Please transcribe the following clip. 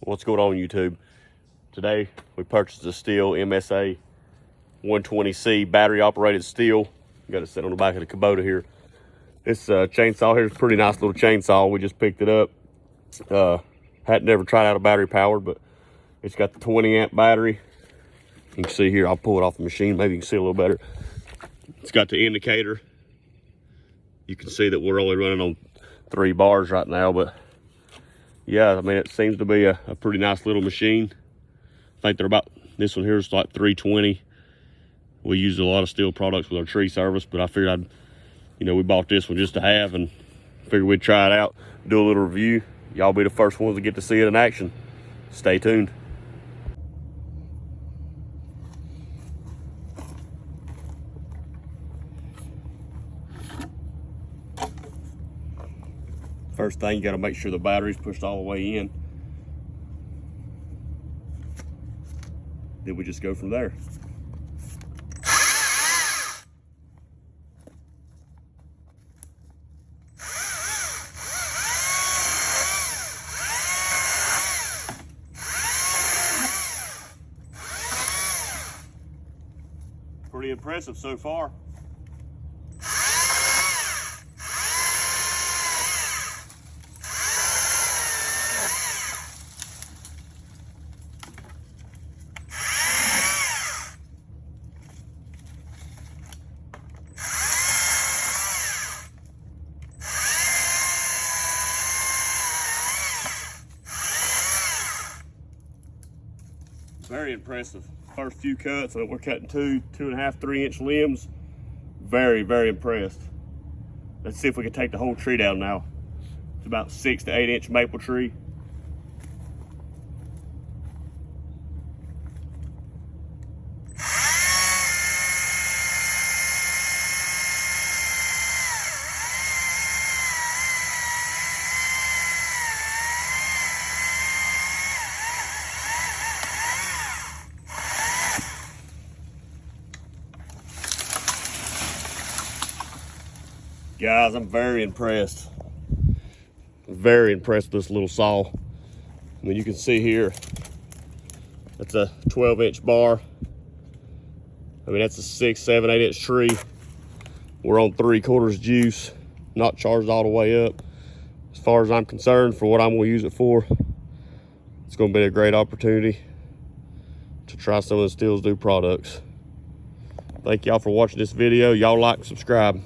What's going on, YouTube? Today we purchased a Stihl MSA 120C battery operated Stihl. Got it set on the back of the Kubota here. This chainsaw here is a pretty nice little chainsaw. We just picked it up. Hadn't never tried out a battery powered, but it's got the 20 amp battery. You can see here, I'll pull it off the machine, maybe you can see a little better. It's got the indicator. You can see that we're only running on 3 bars right now, but yeah, I mean, it seems to be a pretty nice little machine. I think they're about, this one here is like $320. We use a lot of Stihl products with our tree service, but I figured we bought this one just to have and figured we'd try it out, do a little review. Y'all be the first ones to get to see it in action. Stay tuned. First thing, you gotta make sure the battery's pushed all the way in. Then we just go from there. Pretty impressive so far. Very impressive. First few cuts, we're cutting 2.5, 3 inch limbs. Very, very impressed. Let's see if we can take the whole tree down now. It's about 6 to 8 inch maple tree. Guys, I'm very impressed. Very impressed with this little saw. I mean, you can see here, that's a 12 inch bar. I mean, that's a 6, 7, 8 inch tree. We're on 3/4 juice, not charged all the way up. As far as I'm concerned, for what I'm gonna use it for, it's gonna be a great opportunity to try some of the Stihl's new products. Thank y'all for watching this video. Y'all like and subscribe.